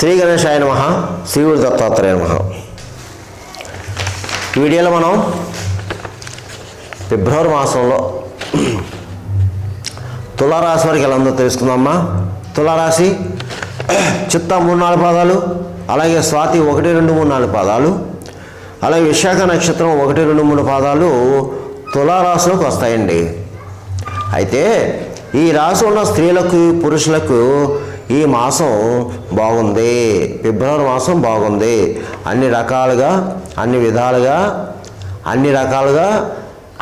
శ్రీ గణేశాయ నమః. శ్రీ గురు దత్తాత్రేయ నమః. ఈ వీడియోలో మనం ఫిబ్రవరి మాసంలో తులారాశి వారికి ఎలా ఉందో తెలుసుకుందామా. తులారాశి చిత్త 3-4 పాదాలు, అలాగే స్వాతి 1, 2, 3, 4 పాదాలు, అలాగే విశాఖ నక్షత్రం 1, 2, 3 పాదాలు తులారాశిలోకి వస్తాయండి. అయితే ఈ రాశి ఉన్న స్త్రీలకు పురుషులకు ఈ మాసం బాగుంది. ఫిబ్రవరి మాసం బాగుంది. అన్ని రకాలుగా అన్ని రకాలుగా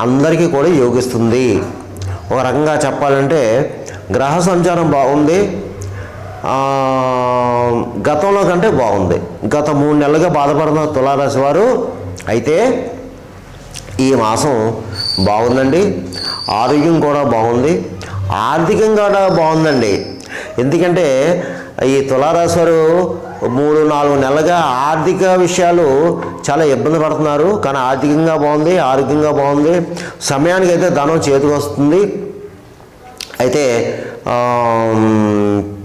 అందరికీ కూడా యోగిస్తుంది. ఒక రకంగా చెప్పాలంటే గ్రహ సంచారం బాగుంది. గతంలో కంటే బాగుంది. గత 3 నెలలుగా బాధపడుతున్న తులారాశి వారు అయితే ఈ మాసం బాగుందండి. ఆరోగ్యం కూడా బాగుంది, ఆర్థికంగా కూడా బాగుందండి. ఎందుకంటే ఈ తులారాశి వారు 3-4 నెలలుగా ఆర్థిక విషయాలు చాలా ఇబ్బంది పడుతున్నారు. కానీ ఆర్థికంగా బాగుంది, ఆరోగ్యంగా బాగుంది. సమయానికి అయితే ధనం చేతికి వస్తుంది. అయితే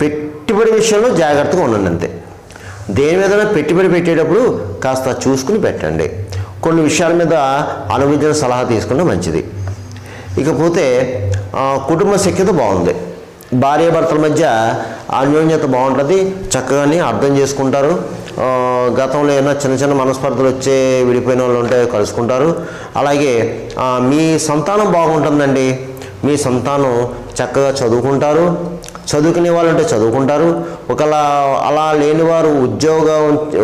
పెట్టుబడి విషయంలో జాగ్రత్తగా ఉండండి. అంతే. దేని మీద పెట్టుబడి పెట్టేటప్పుడు కాస్త చూసుకుని పెట్టండి. కొన్ని విషయాల మీద అనుభవించిన సలహా తీసుకుంటే మంచిది. ఇకపోతే కుటుంబ సఖ్యత బాగుంది. భార్యాభర్తల మధ్య అన్యోన్యత బాగుంటుంది. చక్కగానే అర్థం చేసుకుంటారు. గతంలో ఏమైనా చిన్న చిన్న మనస్పర్ధలు వచ్చే విడిపోయిన వాళ్ళు ఉంటే కలుసుకుంటారు. అలాగే మీ సంతానం బాగుంటుందండి. మీ సంతానం చక్కగా చదువుకుంటారు. చదువుకునే వాళ్ళు అంటే చదువుకుంటారు. ఒకలా అలా లేనివారు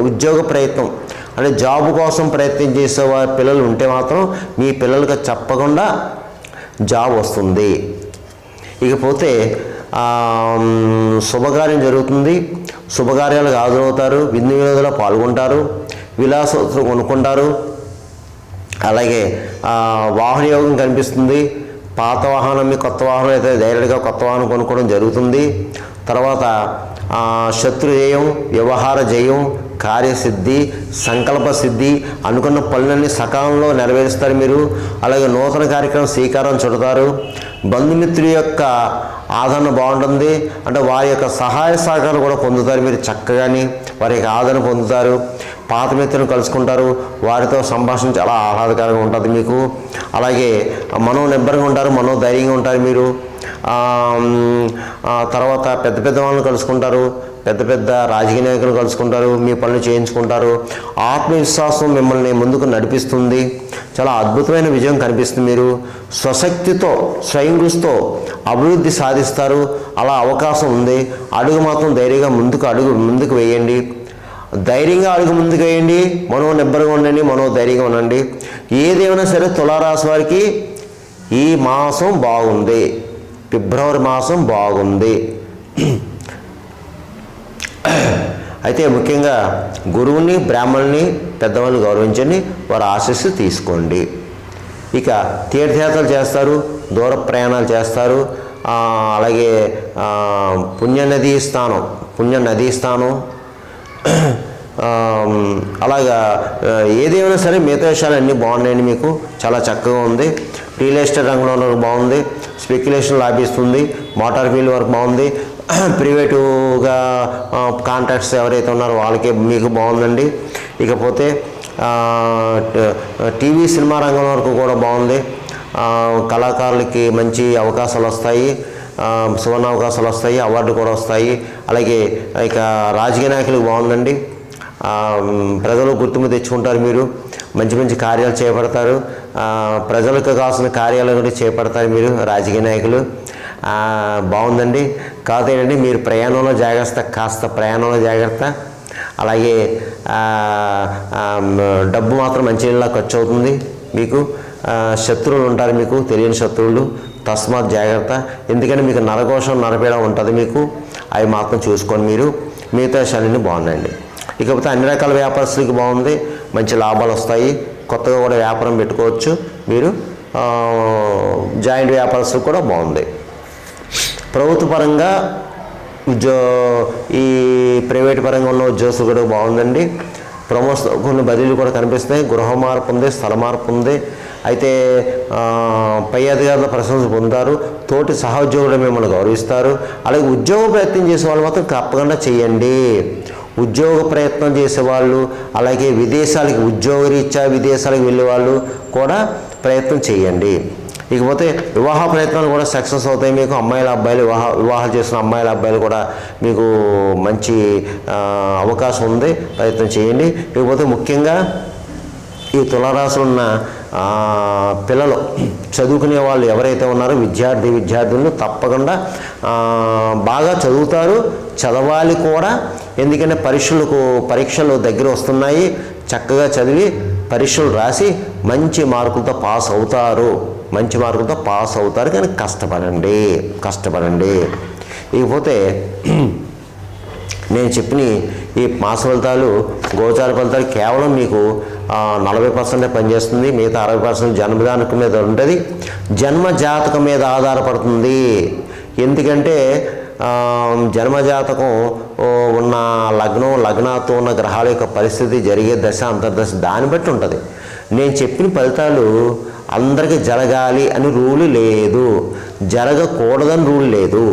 ఉద్యోగ ప్రయత్నం అంటే జాబ్ కోసం ప్రయత్నం చేసే పిల్లలు ఉంటే మాత్రం మీ పిల్లలకి తప్పకుండా జాబ్ వస్తుంది. ఇకపోతే శుభకార్యం జరుగుతుంది. శుభకార్యాలకు హాజరవుతారు. విందు వినోదాల్లో పాల్గొంటారు. విలాసోత్సవం కొనుక్కుంటారు. అలాగే వాహన యోగం కనిపిస్తుంది. పాత వాహనం మీ కొత్త వాహనం అయితే ధైర్యంగా కొత్త వాహనం కొనుక్కోవడం జరుగుతుంది. తర్వాత శత్రు జయం, వ్యవహార జయం, కార్యసిద్ధి, సంకల్ప సిద్ధి, అనుకున్న పనులన్నీ సకాలంలో నెరవేరుస్తారు మీరు. అలాగే నూతన కార్యక్రమం శ్రీకారం చుడతారు. బంధుమిత్రుల యొక్క ఆదరణ బాగుంటుంది. అంటే వారి యొక్క సహాయ సహకారం కూడా పొందుతారు మీరు. చక్కగాని వారి యొక్క ఆదరణ పొందుతారు. పాత మిత్రులను కలుసుకుంటారు. వారితో సంభాషణ చాలా ఆహ్లాదకరంగా ఉంటుంది మీకు. అలాగే మనోనిబ్బరంగా ఉంటారు, మనోధైర్యంగా ఉంటారు మీరు. తర్వాత పెద్ద వాళ్ళని కలుసుకుంటారు. పెద్ద రాజకీయ నాయకులు కలుసుకుంటారు. మీ పనులు చేయించుకుంటారు. ఆత్మవిశ్వాసం మిమ్మల్ని ముందుకు నడిపిస్తుంది. చాలా అద్భుతమైన విజయం కనిపిస్తుంది. మీరు స్వశక్తితో స్వయం కృషితో అభివృద్ధి సాధిస్తారు. అలా అవకాశం ఉంది. అడుగు మాత్రం ధైర్యంగా ముందుకు వేయండి. ధైర్యంగా అడుగు ముందుకు వేయండి. మనోనిబ్బరంగా ఉండండి, మనోధైర్యంగా ఉండండి. ఏదేమైనా సరే తులారాశి వారికి ఈ మాసం బాగుంది. ఫిబ్రవరి మాసం బాగుంది. అయితే ముఖ్యంగా గురువుని, బ్రాహ్మణుని, పెద్దవాళ్ళని గౌరవించండి. వారి ఆశీస్సు తీసుకోండి. ఇక తీర్థయాత్రలు చేస్తారు, దూర ప్రయాణాలు చేస్తారు. అలాగే పుణ్యనదీ స్థానం అలాగా ఏదేమైనా సరే మిగతా విషయాలు అన్నీ బాగున్నాయండి. మీకు చాలా చక్కగా ఉంది. రియల్ ఎస్టేట్ రంగంలో బాగుంది. స్పెక్యులేషన్ లాభిస్తుంది. మోటార్ ఫీల్డ్ వరకు బాగుంది. ప్రైవేటుగా కాంట్రాక్ట్స్ ఎవరైతే ఉన్నారో వాళ్ళకి మీకు బాగుందండి. ఇకపోతే టీవీ సినిమా రంగం వరకు కూడా బాగుంది. కళాకారులకి మంచి అవకాశాలు వస్తాయి. సువర్ణ అవకాశాలు వస్తాయి. అవార్డు కూడా వస్తాయి. అలాగే ఇక రాజకీయ నాయకులకు బాగుందండి. ప్రజలు గుర్తింపు తెచ్చుకుంటారు. మీరు మంచి కార్యాలు చేపడతారు. ప్రజలకు కావాల్సిన కార్యాలు కూడా చేపడతారు మీరు రాజకీయ నాయకులు. బాగుందండి. కాకపోతే ఏంటంటే మీరు కాస్త ప్రయాణంలో జాగ్రత్త. అలాగే డబ్బు మాత్రం మంచినీళ్ళ ఖర్చు అవుతుంది మీకు. శత్రువులు ఉంటారు మీకు, తెలియని శత్రువులు. తస్మాత్ జాగ్రత్త. ఎందుకంటే మీకు నరకోశం, నరపీడ ఉంటుంది మీకు. అవి మాత్రం చూసుకొని మీరు. మిగతా విషయాలన్నీ బాగున్నాయండి. ఇకపోతే అన్ని రకాల వ్యాపారస్తులకి బాగుంది. మంచి లాభాలు వస్తాయి. కొత్తగా కూడా వ్యాపారం పెట్టుకోవచ్చు మీరు. జాయింట్ వ్యాపారస్తులకు కూడా బాగుంది. ప్రభుత్వ పరంగా ఈ ప్రైవేట్ పరంగా ఉన్న ఉద్యోగస్తులు కూడా బాగుందండి. ప్రమోషన్ కొన్ని బదిలీలు కూడా కనిపిస్తున్నాయి. గృహ మార్పు ఉంది, స్థల మార్పు ఉంది. అయితే పై అధికారుల ప్రశంస పొందుతారు. తోటి సహోద్యోగులు మిమ్మల్ని గౌరవిస్తారు. అలాగే ఉద్యోగ ప్రయత్నం చేసే వాళ్ళు మాత్రం తప్పకుండా చేయండి. ఉద్యోగ ప్రయత్నం చేసేవాళ్ళు, అలాగే విదేశాలకి ఉద్యోగరీత్యా విదేశాలకు వెళ్ళే వాళ్ళు కూడా ప్రయత్నం చేయండి. ఇకపోతే వివాహ ప్రయత్నాలు కూడా సక్సెస్ అవుతాయి. మీకు అమ్మాయిల అబ్బాయిలు వివాహాలు చేస్తున్న అమ్మాయిల అబ్బాయిలు కూడా మీకు మంచి అవకాశం ఉంది, ప్రయత్నం చేయండి. ఇకపోతే ముఖ్యంగా ఈ తులారాశిలో ఉన్న పిల్లలు, చదువుకునే వాళ్ళు ఎవరైతే ఉన్నారో విద్యార్థులు తప్పకుండా బాగా చదువుతారు, చదవాలి కూడా. ఎందుకంటే పరీక్షలు దగ్గర వస్తున్నాయి. చక్కగా చదివి పరీక్షలు రాసి మంచి మార్కులతో పాస్ అవుతారు, కానీ కష్టపడండి. ఇకపోతే నేను చెప్పిన ఈ మాస ఫలితాలు, గోచార ఫలితాలు కేవలం మీకు 40% పనిచేస్తుంది. మిగతా 60% జన్మజాతకం మీద ఉంటుంది, జన్మజాతకం మీద ఆధారపడుతుంది. ఎందుకంటే జన్మజాతకం ఉన్న లగ్నాతో ఉన్న గ్రహాల యొక్క పరిస్థితి, జరిగే దశ అంతర్దశ దాన్ని బట్టి ఉంటుంది. నేను చెప్పిన ఫలితాలు అందరికీ జరగాలి అని రూలు లేదు, జరగకూడదని రూల్ లేదు.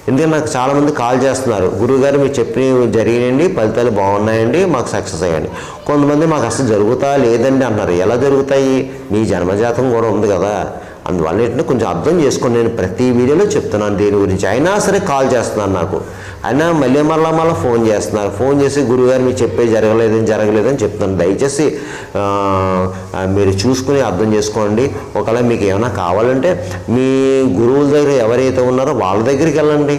ఎందుకంటే నాకు చాలామంది కాల్ చేస్తున్నారు, గురువుగారు మీరు చెప్పినవి జరిగినాయండి, ఫలితాలు బాగున్నాయండి, మాకు సక్సెస్ అయ్యండి. కొంతమంది మాకు అసలు జరుగుతా లేదండి అన్నారు. ఎలా జరుగుతాయి? మీ జన్మజాతకం కూడా ఉంది కదా. అందువల్ల ఏంటంటే కొంచెం అర్థం చేసుకొని, నేను ప్రతి వీడియోలో చెప్తున్నాను దీని గురించి. అయినా సరే కాల్ చేస్తున్నాను నాకు, అయినా మళ్ళీ ఫోన్ చేస్తున్నారు. ఫోన్ చేసి గురువుగారు మీరు చెప్పే జరగలేదని చెప్తున్నాను. దయచేసి మీరు చూసుకుని అర్థం చేసుకోండి. ఒకవేళ మీకు ఏమైనా కావాలంటే మీ గురువుల దగ్గర ఎవరైతే ఉన్నారో వాళ్ళ దగ్గరికి వెళ్ళండి.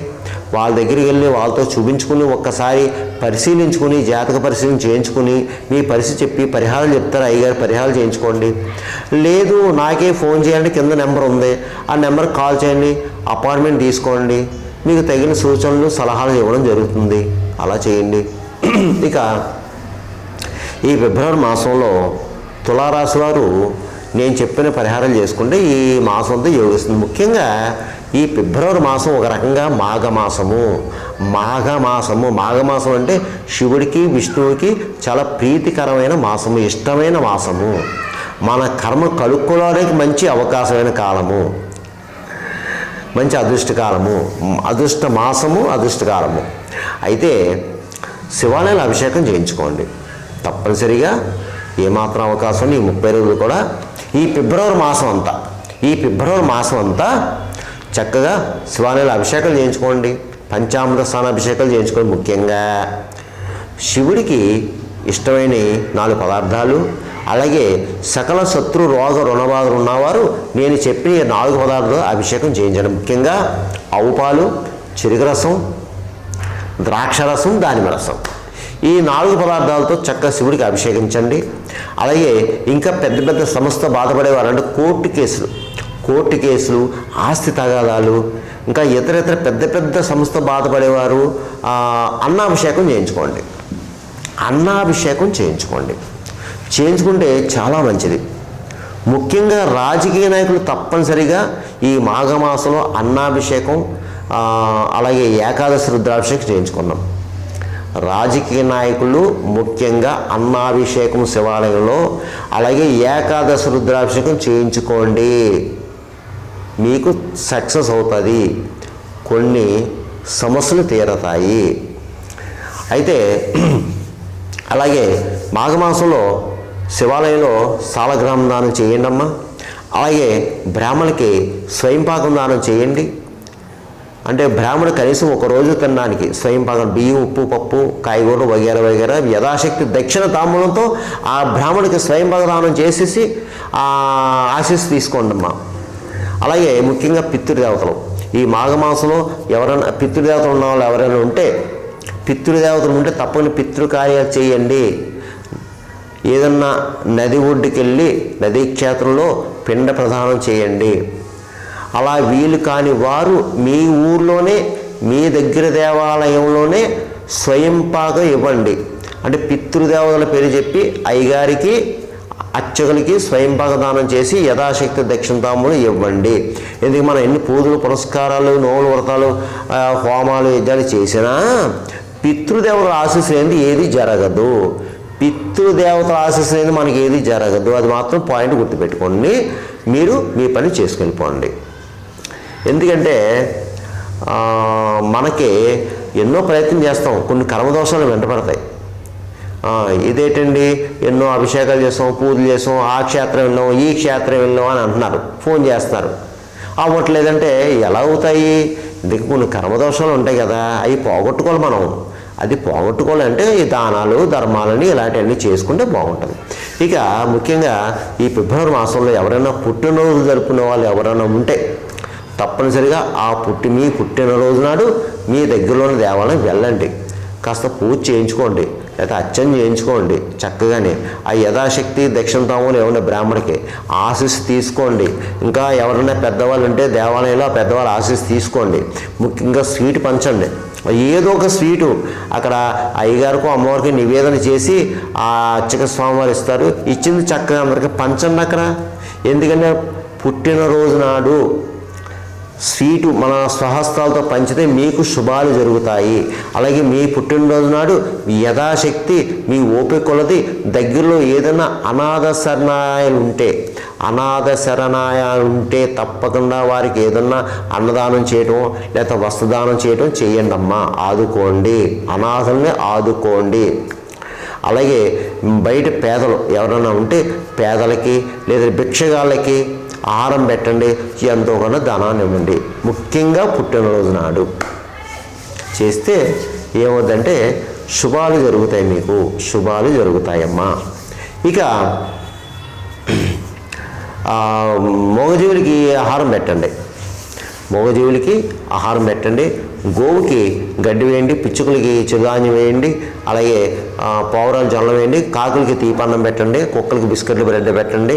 వాళ్ళ దగ్గరికి వెళ్ళి వాళ్ళతో చూపించుకుని ఒక్కసారి పరిశీలించుకుని, జాతక పరిశీలన చేయించుకుని మీ పరిస్థితి చెప్పి పరిహారాలు చెప్తారు. అయ్యగారు పరిహారాలు చేయించుకోండి. లేదు నాకే ఫోన్ చేయండి, కింద నెంబర్ ఉంది, ఆ నెంబర్కి కాల్ చేయండి, అపాయింట్మెంట్ తీసుకోండి, మీకు తగిన సూచనలు సలహాలు ఇవ్వడం జరుగుతుంది. అలా చేయండి. ఇక ఈ ఫిబ్రవరి మాసంలో తులారాశి వారు నేను చెప్పిన పరిహారాలు చేసుకుంటే ఈ మాసం అంతా యోగిస్తుంది. ముఖ్యంగా ఈ ఫిబ్రవరి మాసం ఒక రకంగా మాఘమాసం అంటే శివుడికి విష్ణువుకి చాలా ప్రీతికరమైన మాసము, ఇష్టమైన మాసము, మన కర్మ కలుక్కోవడానికి మంచి అవకాశమైన కాలము, మంచి అదృష్టకాలము, అదృష్టకాలము. అయితే శివాలయాల అభిషేకం చేయించుకోండి తప్పనిసరిగా. ఏమాత్రం అవకాశం ఈ 30 రోజులు కూడా ఈ ఫిబ్రవరి మాసం అంతా చక్కగా శివాలయాల అభిషేకాలు చేయించుకోండి, పంచామృత స్నాన అభిషేకాలు చేయించుకోండి. ముఖ్యంగా శివుడికి ఇష్టమైన 4 పదార్థాలు, అలాగే సకల శత్రు రోగ రుణబాధలు ఉన్నవారు నేను చెప్పిన 4 పదార్థాలు అభిషేకం చేయించండి. ముఖ్యంగా ఆవు పాలు, చెరుకు రసం, ద్రాక్షరసం, దానిమ్మ రసం, ఈ 4 పదార్థాలతో చక్కగా శివుడికి అభిషేకించండి. అలాగే ఇంకా పెద్ద సమస్య బాధపడేవారు అంటే కోర్టు కేసులు, ఆస్తి తగాదాలు, ఇంకా ఇతర పెద్ద సమస్య బాధపడేవారు అన్నాభిషేకం చేయించుకుంటే చాలా మంచిది. ముఖ్యంగా రాజకీయ నాయకులు తప్పనిసరిగా ఈ మాఘమాసంలో అన్నాభిషేకం, అలాగే ఏకాదశి రుద్రాభిషేకం చేయించుకున్నాం. రాజకీయ నాయకులు ముఖ్యంగా అన్నాభిషేకం శివాలయంలో, అలాగే ఏకాదశి రుద్రాభిషేకం చేయించుకోండి. మీకు సక్సెస్ అవుతుంది, కొన్ని సమస్యలు తీరతాయి. అయితే అలాగే మాఘమాసంలో శివాలయంలో సాలగ్రామ దానం చేయండి అమ్మా. అలాగే బ్రాహ్మణులకి స్వయంపాకం దానం చేయండి. అంటే బ్రాహ్మణుడు కనీసం ఒక రోజు తినడానికి స్వయంపాకం, బియ్యం, ఉప్పు, పప్పు, కాయగూరలు వగేరా యథాశక్తి దక్షిణ తాంబూలంతో ఆ బ్రాహ్మణుడికి స్వయంపాక దానం చేసేసి ఆశీస్సు తీసుకోండి అమ్మా. అలాగే ముఖ్యంగా పితృదేవతలు ఈ మాఘమాసంలో ఎవరైనా పితృదేవతలు ఉన్న వాళ్ళు ఎవరైనా ఉంటే తప్పని పితృకార్యాలు చేయండి. ఏదన్నా నది ఒడ్డుకి వెళ్ళి నదీ క్షేత్రంలో పిండ ప్రదానం చేయండి. అలా వీలు కాని వారు మీ ఊర్లోనే, మీ దగ్గర దేవాలయంలోనే స్వయంపాకం ఇవ్వండి. అంటే పితృదేవతల పేరు చెప్పి అయ్యగారికి, అర్చకులకి స్వయంపాక దానం చేసి యథాశక్తి దక్షిణతాములు ఇవ్వండి. ఎందుకు మనం ఎన్ని పూజలు, పురస్కారాలు, నోములు, వ్రతాలు, హోమాలు, యజ్ఞాలు చేసినా పితృదేవతల ఆశీస్సులేంది ఏది జరగదు. మనకి ఏది జరగదు. అది మాత్రం పాయింట్ గుర్తుపెట్టుకోండి. మీరు మీ పని చేసుకెళ్ళిపోండి. ఎందుకంటే మనకి ఎన్నో ప్రయత్నం చేస్తాం, కొన్ని కర్మదోషాలు వెంటపడతాయి. ఇదేంటండి ఎన్నో అభిషేకాలు చేస్తాం, పూజలు చేస్తాం, ఆ క్షేత్రం వెళ్ళాం, ఈ క్షేత్రం వెళ్ళాం అని అంటున్నారు, ఫోన్ చేస్తున్నారు. అవ్వట్లేదంటే ఎలా అవుతాయి? ఇందుకు కొన్ని కర్మదోషాలు ఉంటాయి కదా, అవి పోగొట్టుకోవాలి మనం. అది పోగొట్టుకోవాలంటే ఈ దానాలు ధర్మాలని ఇలాంటివన్నీ చేసుకుంటే బాగుంటుంది. ఇక ముఖ్యంగా ఈ ఫిబ్రవరి మాసంలో ఎవరైనా పుట్టినరోజు జరుపుకునే వాళ్ళు ఎవరైనా ఉంటే తప్పనిసరిగా మీ పుట్టినరోజు నాడు మీ దగ్గరలోని దేవాలయం వెళ్ళండి, కాస్త పూజ చేయించుకోండి, లేదా అర్చన చేయించుకోండి. చక్కగానే ఆ యథాశక్తి దక్షిణతాములు ఏమన్నా బ్రాహ్మడికి ఆశీస్సు తీసుకోండి. ఇంకా ఎవరైనా పెద్దవాళ్ళు ఉంటే దేవాలయంలో పెద్దవాళ్ళు ఆశీస్సు తీసుకోండి. ముఖ్యంగా స్వీట్ పంచండి, ఏదో ఒక స్వీటు అక్కడ అయ్యగారికో అమ్మవారికి నివేదన చేసి ఆ అర్చక స్వామివారు ఇస్తారు, ఇచ్చింది చక్కగా అందరికి పంచండి అక్కడ. ఎందుకంటే పుట్టినరోజు నాడు స్వీటు మన స్వహస్తాలతో పంచితే మీకు శుభాలు జరుగుతాయి. అలాగే మీ పుట్టినరోజు నాడు యథాశక్తి మీ ఓపిక కొలది దగ్గరలో ఏదైనా అనాథ శరణాయాలు ఉంటే తప్పకుండా వారికి ఏదన్నా అన్నదానం చేయటం లేదా వస్త్రదానం చేయటం చేయండి అమ్మా, ఆదుకోండి, అనాథల్ని ఆదుకోండి. అలాగే బయట పేదలు ఎవరైనా ఉంటే పేదలకి లేదా భిక్షగాళ్ళకి ఆహారం పెట్టండి, ఎంతో కొంత ధనాన్ని ఇవ్వండి. ముఖ్యంగా పుట్టినరోజు నాడు చేస్తే ఏమవుద్దంటే శుభాలు జరుగుతాయి, మీకు శుభాలు జరుగుతాయమ్మా. ఇక మూగజీవులకి ఆహారం పెట్టండి, గోవుకి గడ్డి వేయండి, పిచ్చుకలకి చిరుధాన్యం వేయండి, అలాగే పావురాలు జొన్నలు వేయండి, కాకులకి తీపన్నం పెట్టండి, కుక్కలకి బిస్కెట్లు బ్రెడ్ పెట్టండి.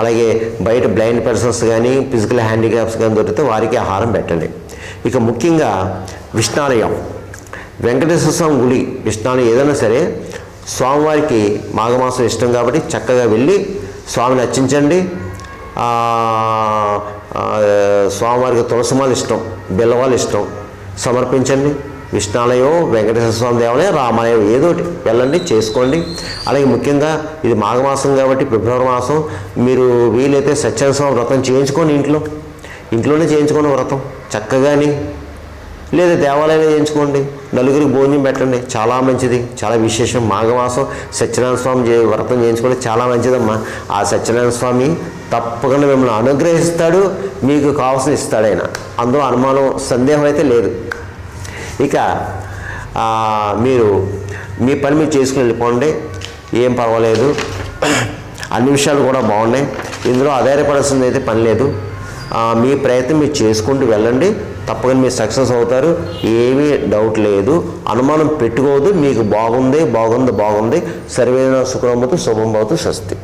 అలాగే బయట బ్లైండ్ పర్సన్స్ కానీ ఫిజికల్ హ్యాండిక్యాప్స్ కానీ దొరికితే వారికి ఆహారం పెట్టండి. ఇక ముఖ్యంగా విష్ణాలయం, వెంకటేశ్వర స్వామి గుడి, విష్ణాలయం ఏదైనా సరే స్వామివారికి మాఘమాసం ఇష్టం కాబట్టి చక్కగా వెళ్ళి స్వామిని అర్చించండి. స్వామివారికి తులసిమాలు ఇష్టం, బిల్లవాళ్ళు ఇష్టం, సమర్పించండి. విష్ణాలయం, వెంకటేశ్వర స్వామి దేవాలయం, రామాలయం ఏదోటి వెళ్ళండి, చేసుకోండి. అలాగే ముఖ్యంగా ఇది మాఘమాసం కాబట్టి ఫిబ్రవరి మాసం మీరు వీలైతే సత్యనారాయణ స్వామి వ్రతం చేయించుకోండి, ఇంట్లోనే చేయించుకోండి వ్రతం చక్కగాని, లేదా దేవాలయంలో చేయించుకోండి, నలుగురికి భోజనం పెట్టండి, చాలా మంచిది, చాలా విశేషం. మాఘమాసం సత్యనారాయణ స్వామి వ్రతం చేయించుకోండి, చాలా మంచిదమ్మా. ఆ సత్యనారాయణ స్వామి తప్పకుండా మిమ్మల్ని అనుగ్రహిస్తాడు, మీకు కావాల్సిన ఇస్తాడు ఆయన, అందులో అనుమానం సందేహం అయితే లేదు. ఇక మీరు మీ పని మీరు చేసుకుని వెళ్ళిపోండి, ఏం పర్వాలేదు, అన్ని విషయాలు కూడా బాగున్నాయి, ఇందులో ఆధారపడాల్సింది అయితే పని లేదు. మీ ప్రయత్నం మీరు చేసుకుంటూ వెళ్ళండి, తప్పకుండా మీరు సక్సెస్ అవుతారు, ఏమీ డౌట్ లేదు, అనుమానం పెట్టుకోవద్దు. మీకు బాగుంది సర్వేన సుఖం భవతు, శుభం భవతు, స్వస్తి.